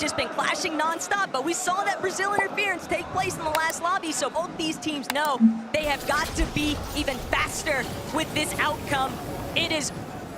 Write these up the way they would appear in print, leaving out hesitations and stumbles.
just been clashing non-stop, but we saw that Brazil interference take place in the last lobby, so both these teams know they have got to be even faster with this outcome. It is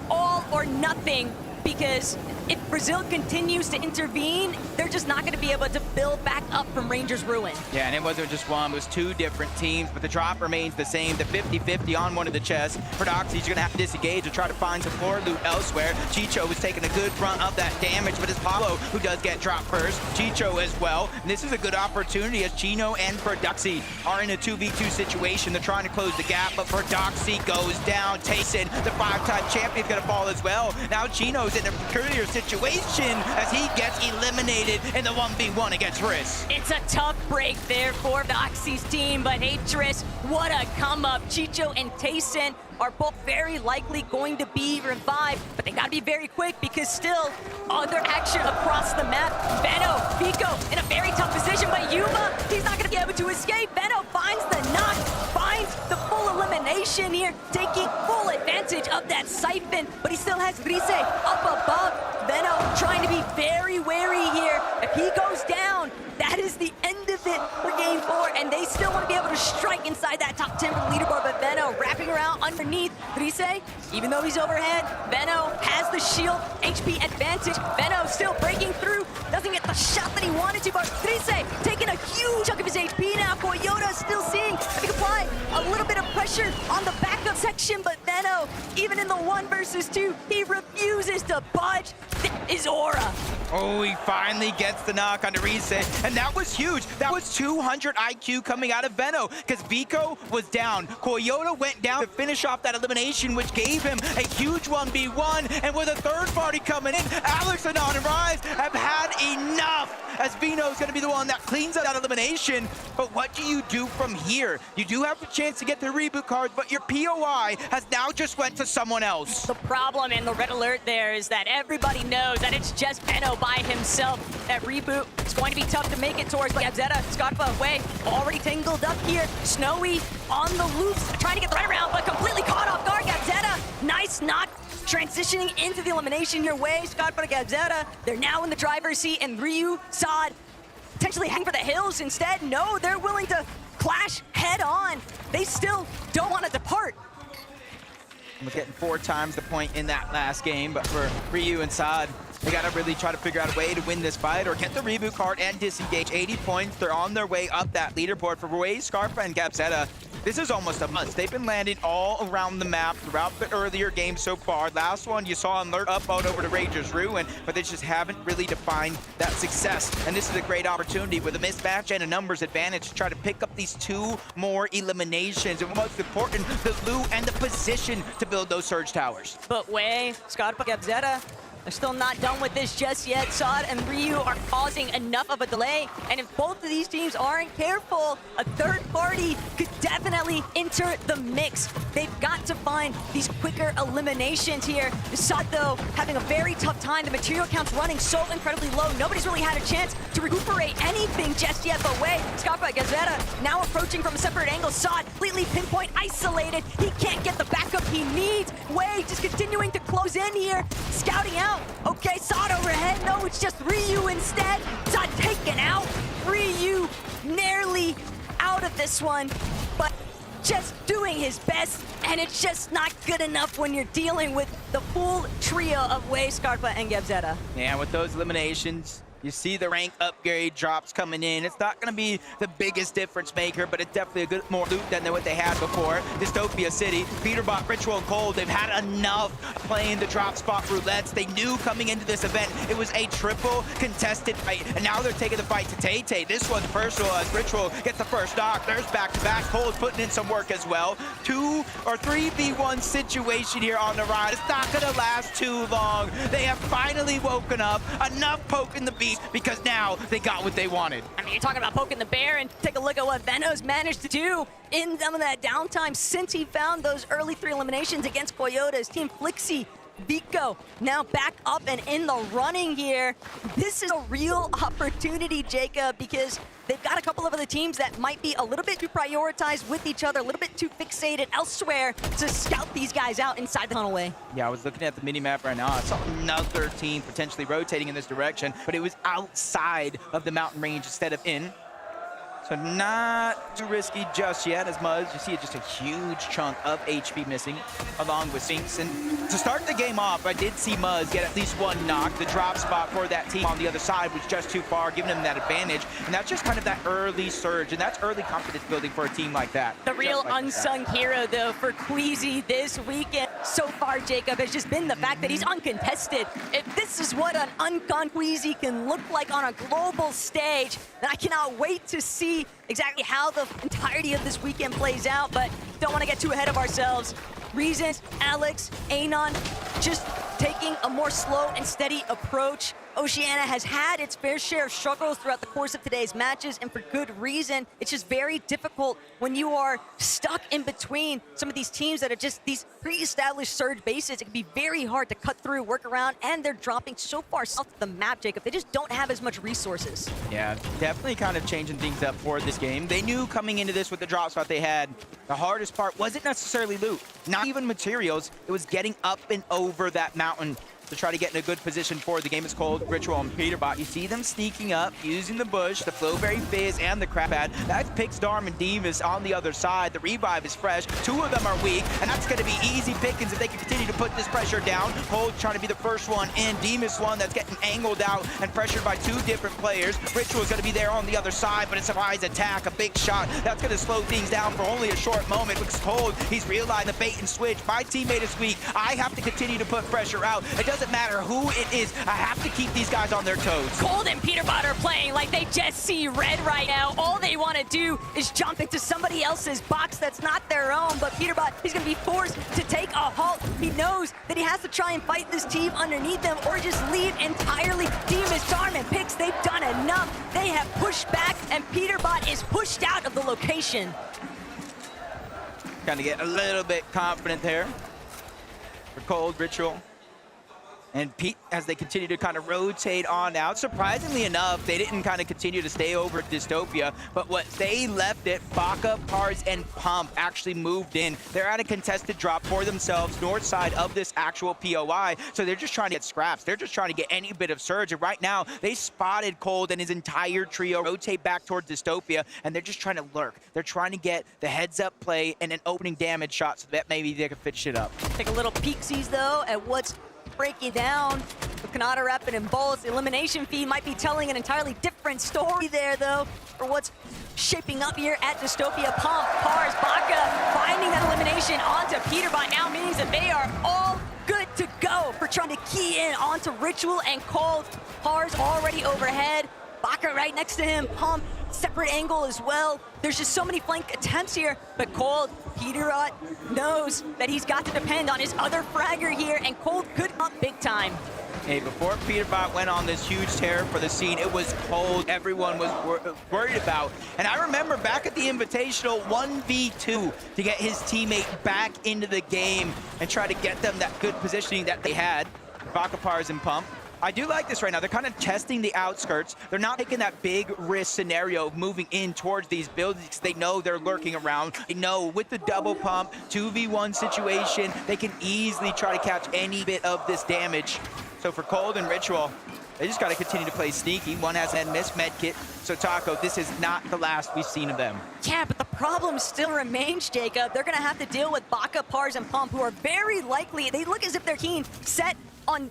all or nothing, because if Brazil continues to intervene, they're just not going to be able to build back up from Ranger's ruin. Yeah, and it wasn't just one, it was two different teams, but the drop remains the same. The 50-50 on one of the chests. For Doxy, he's going to have to disengage and try to find some floor loot elsewhere. Chicho was taking a good front of that damage, but it's Paulo who does get dropped first. Chicho as well. And this is a good opportunity as Chino and Doxy are in a 2v2 situation. They're trying to close the gap, but Doxy goes down. Tayson, the 5-time champion, is going to fall as well. Now Chino's in a peculiar situation as he gets eliminated in the 1v1 against Triss. It's a tough break there for Doxy's team, but hey Triss, what a come up. Chicho and Tayson are both very likely going to be revived, but they gotta be very quick because still other action across the map. Veno, Vico in a very tough position, but Yuma, he's not gonna be able to escape. Veno finds the knock, finds the full elimination here, taking full advantage of that siphon, but he still has Rise up above. Veno trying to be very wary here. If he goes down, that is the end of it for game 4, and they still want to be able to strike inside that top 10 for the leaderboard, but Veno wrapping around underneath Rise, even though he's overhead, Veno has the shield HP advantage. Veno still breaking through, doesn't get the shot that he wanted to, but Rise taking a huge chunk of his HP now. Coyote still seeing if he can apply a little bit of pressure on the backup section, but Veno, even in the 1 versus 2, he refuses to budge. His aura. Oh, he finally gets the knock on Rise, and that was huge. That was 200 IQ coming out of Veno, because Vico was down. Coyote went down to finish off that elimination, which gave him a huge 1v1, and with a third party coming in, Alex and Rise have had enough, as Veno's gonna be the one that cleans up that elimination. But what do you do from here? You do have a chance to get the reboot cards, but your POI has now just went to someone else. The problem in the red alert there is that everybody knows that it's just Veno by himself. That reboot is going to be tough to make it towards, but Gabzetta, Scarpa away, already tangled up here. Snowy on the loops, trying to get the right around, but completely caught off guard. Gabzetta, nice knock, transitioning into the elimination your way. Scarpa to Gabzetta, they're now in the driver's seat, and Ryu, Sod, potentially hang for the hills instead. No, they're willing to clash head on. They still don't want to depart. We're getting 4 times the point in that last game, but for Ryu and Sod, they gotta really try to figure out a way to win this fight or get the reboot card and disengage. 80 points, they're on their way up that leaderboard. For Roy, Scarpa, and Gabzetta, this is almost a must. They've been landing all around the map throughout the earlier games so far. Last one, you saw them alert up out over to Ranger's Ruin, but they just haven't really defined that success. And this is a great opportunity with a mismatch and a numbers advantage to try to pick up these 2 more eliminations. And most important, the loot and the position to build those surge towers. But Way, Scarpa, Gabzetta, they're still not done with this just yet. Sod and Ryu are causing enough of a delay, and if both of these teams aren't careful, a third party could definitely enter the mix. They've got to find these quicker eliminations here. Sod, though, having a very tough time. The material count's running so incredibly low. Nobody's really had a chance to recuperate anything just yet, but Way, Scarpa, Gazetta, now approaching from a separate angle. Sod, completely pinpoint isolated. He can't get the backup he needs. Way just continuing to close in here, scouting out. Okay, Sod overhead. No, it's just Ryu instead. Sod taken out. Ryu nearly out of this one, but just doing his best, and it's just not good enough when you're dealing with the full trio of Way, Scarpa, and Gabzetta. Yeah, with those eliminations, you see the rank upgrade drops coming in. It's not going to be the biggest difference maker, but it's definitely a good more loot than what they had before. Dystopia City, Peterbot, Ritual, and Cold, they've had enough playing the drop spot roulettes. They knew coming into this event it was a triple contested fight, and now they're taking the fight to Tay-Tay. This one's personal as Ritual gets the first knock. There's back-to-back. Cold's putting in some work as well. 2 or 3v1 situation here on the ride. It's not going to last too long. They have finally woken up. Enough poking the beast, because now they got what they wanted. I mean, you're talking about poking the bear, and take a look at what Veno's managed to do in some of that downtime since he found those early 3 eliminations against Coyote's team. Flixie Vico now back up and in the running here. This is a real opportunity, Jacob, because they've got a couple of other teams that might be a little bit too prioritized with each other, a little bit too fixated elsewhere to scout these guys out inside the tunnelway. Yeah, I was looking at the mini-map right now. I saw another team potentially rotating in this direction, but it was outside of the mountain range instead of in. So not too risky just yet, as Muzz, you see just a huge chunk of HP missing, along with Sphinx. And to start the game off, I did see Muzz get at least one knock. The drop spot for that team on the other side was just too far, giving them that advantage. And that's just kind of that early surge, and that's early confidence building for a team like that. The real unsung hero, though, for Queasy this weekend so far, Jacob, has just been the fact that he's uncontested. If this is what an uncon Queasy can look like on a global stage, then I cannot wait to see exactly how the entirety of this weekend plays out, but don't want to get too ahead of ourselves. Rezon, Alex, Anon, just taking a more slow and steady approach. Oceania has had its fair share of struggles throughout the course of today's matches, and for good reason. It's just very difficult when you are stuck in between some of these teams that are just these pre-established surge bases. It can be very hard to cut through, work around, and they're dropping so far south of the map, Jacob. They just don't have as much resources. Yeah, definitely kind of changing things up for this game. They knew coming into this with the drop spot they had, the hardest part wasn't necessarily loot, not even materials. It was getting up and over that mountain to try to get in a good position for the game. Is cold. Ritual and Peterbot. You see them sneaking up, using the bush, the Flowberry Fizz, and the crab pad. That's Pix, Darm, and Demas on the other side. The revive is fresh. Two of them are weak, and that's going to be easy pickings if they can continue to put this pressure down. Cold trying to be the first one in. Demas one that's getting angled out and pressured by two different players. Ritual is going to be there on the other side, but a surprise attack, a big shot. That's going to slow things down for only a short moment. Because Cold, he's realized the bait and switch. My teammate is weak. I have to continue to put pressure out. It doesn't matter who it is. I have to keep these guys on their toes. Cold and Peterbot are playing like they just see red right now. All they want to do is jump into somebody else's box that's not their own. But Peterbot, he's going to be forced to take a halt. He knows that he has to try and fight this team underneath them or just leave entirely. Demas, Darm, and Pix, they've done enough. They have pushed back, and Peterbot is pushed out of the location. Kind of get a little bit confident there for Cold, Ritual. And Pete, as they continue to kind of rotate on out, surprisingly enough, they didn't kind of continue to stay over at Dystopia, but what they left it, Bacca, Pars, and Pump actually moved in. They're at a contested drop for themselves, north side of this actual POI, so they're just trying to get scraps. They're just trying to get any bit of surge, and right now, they spotted Cold and his entire trio rotate back toward Dystopia, and they're just trying to lurk. They're trying to get the heads-up play and an opening damage shot so that maybe they can finish it up. Take a little peeksies, though, at what's breaking down. The khanada rapid and bullets. The elimination feed might be telling an entirely different story there, though, for what's shaping up here at Dystopia. Pump, Pars, Bacca finding that elimination onto Peterbot now means that they are all good to go for trying to key in onto Ritual and Cold. Pars already overhead. Bacca right next to him. Pump, separate angle as well. There's just so many flank attempts here, but Cold, Peterbot knows that he's got to depend on his other fragger here, and Cold could come big time. Hey, before Peterbot went on this huge tear for the scene, it was Cold everyone was worried about. And I remember back at the Invitational 1v2 to get his teammate back into the game and try to get them that good positioning that they had. Bacca, Pars, and Pump. I do like this right now. They're kind of testing the outskirts. They're not taking that big risk scenario of moving in towards these buildings. They know they're lurking around. They know with the double pump, 2v1 situation, they can easily try to catch any bit of this damage. So for Cold and Ritual, they just got to continue to play sneaky. One has a missed medkit. So Taco, this is not the last we've seen of them. Yeah, but the problem still remains, Jacob. They're going to have to deal with Bacca, Pars, and Pump, who are very likely, they look as if they're keen, set on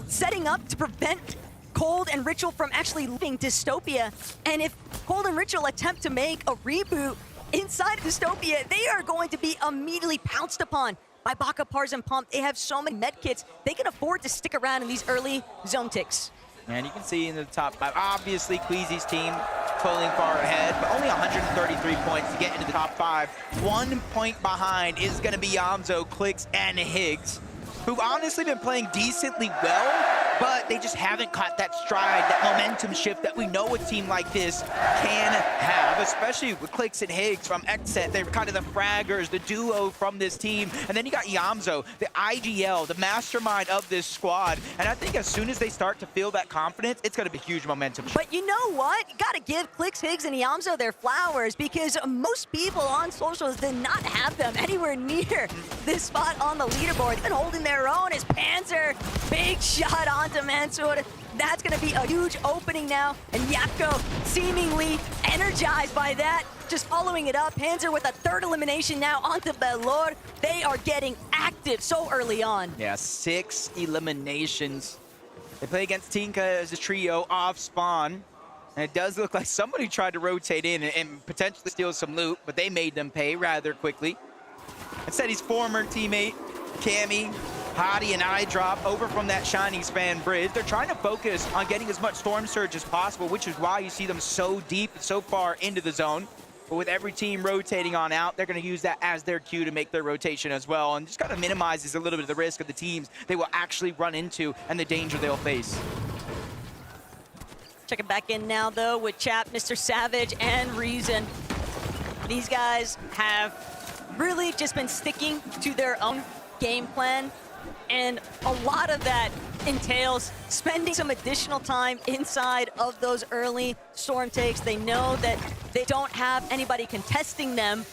setting up to prevent Cold and Ritual from actually leaving Dystopia. And if Cold and Ritual attempt to make a reboot inside Dystopia, they are going to be immediately pounced upon by Bacca, Pars, and Pump. They have so many medkits, they can afford to stick around in these early zone ticks. And you can see in the top five, obviously Queasy's team pulling far ahead, but only 133 points to get into the top five. 1 point behind is going to be Yamzo, Clix, and Higgs, who've honestly been playing decently well, but they just haven't caught that stride, that momentum shift that we know a team like this can have, especially with Clix and Higgs from Xset. They're kind of the fraggers, the duo from this team. And then you got Yamzo, the IGL, the mastermind of this squad. And I think as soon as they start to feel that confidence, it's going to be huge momentum. But you know what? You got to give Clix, Higgs, and Yamzo their flowers, because most people on socials did not have them anywhere near this spot on the leaderboard. They've been holding their own as Panzer, big shot onto Mansour. That's going to be a huge opening now, and Yapko seemingly energized by that, just following it up. Panzer with a third elimination now onto Belor. They are getting active so early on. Yeah, 6 eliminations. They play against Tinka as a trio off spawn. And it does look like somebody tried to rotate in and potentially steal some loot, but they made them pay rather quickly. Instead, his former teammate, Cammy, Hottie, and iDrop over from that Shining Span bridge. They're trying to focus on getting as much Storm Surge as possible, which is why you see them so deep and so far into the zone. But with every team rotating on out, they're going to use that as their cue to make their rotation as well. And just got to minimize a little bit of the risk of the teams they will actually run into and the danger they'll face. Checking back in now, though, with Chap, Mr. Savage, and Rezon. These guys have really just been sticking to their own game plan, and a lot of that entails spending some additional time inside of those early storm takes. They know that they don't have anybody contesting them,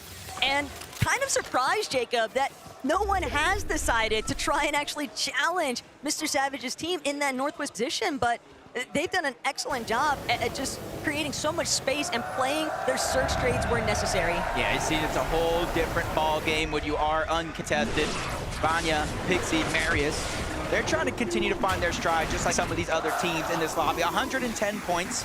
and kind of surprised, Jacob, that no one has decided to try and actually challenge Mr. Savage's team in that northwest position, but they've done an excellent job at just creating so much space and playing their search trades where necessary. Yeah, you see, it's a whole different ball game when you are uncontested. Vanya, Pixie, Marius, they're trying to continue to find their stride, just like some of these other teams in this lobby. 110 points,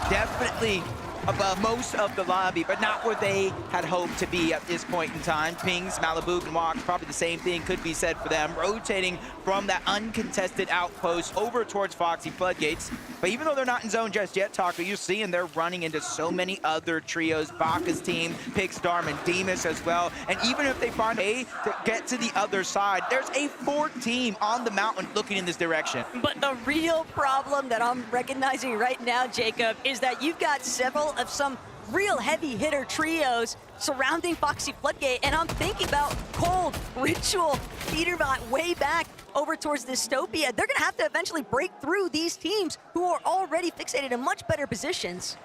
definitely above most of the lobby, but not where they had hoped to be at this point in time. Pings, Malibu, and Walks, probably the same thing could be said for them, rotating from that uncontested outpost over towards Foxy Floodgates. But even though they're not in zone just yet, Taco, you're seeing they're running into so many other trios. Bacca's team, Pixstorm, and Demus as well. And even if they find a to get to the other side, there's a 4th team on the mountain looking in this direction. But the real problem that I'm recognizing right now, Jacob, is that you've got several of some real heavy hitter trios surrounding Foxy Floodgate, and I'm thinking about Cold, Ritual, Peterbot way back over towards Dystopia. They're gonna have to eventually break through these teams who are already fixated in much better positions.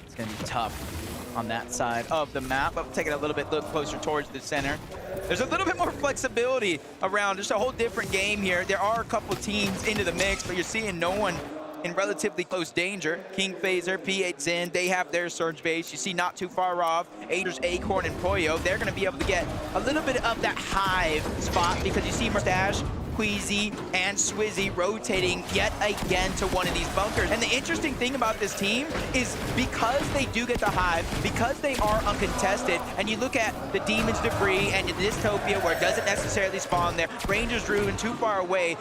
It's gonna be tough on that side of the map, but taking a little bit look closer towards the center. There's a little bit more flexibility around, just a whole different game here. There are a couple teams into the mix, but you're seeing no one in relatively close danger. King Phaser, P8 Zen, they have their surge base. You see not too far off, Ader's Acorn and Poyo. They're gonna be able to get a little bit of that hive spot because you see Mustache, Queasy, and Swizzy rotating yet again to one of these bunkers. And the interesting thing about this team is because they do get the hive, because they are uncontested, and you look at the Demon's Debris and the Dystopia where it doesn't necessarily spawn there, Ranger's Ruin too far away.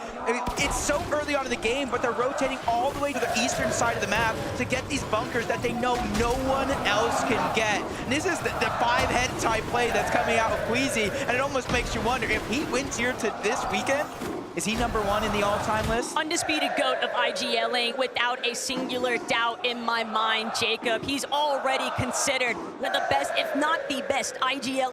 It's so early on in the game, but they're rotating all the way to the eastern side of the map to get these bunkers that they know no one else can get. And this is the 5-head type play that's coming out of Queasy, and it almost makes you wonder if he wins here to this weekend, is he #1 in the all-time list? Undisputed GOAT of IGLing without a singular doubt in my mind, Jacob. He's already considered one of the best, if not the best, IGL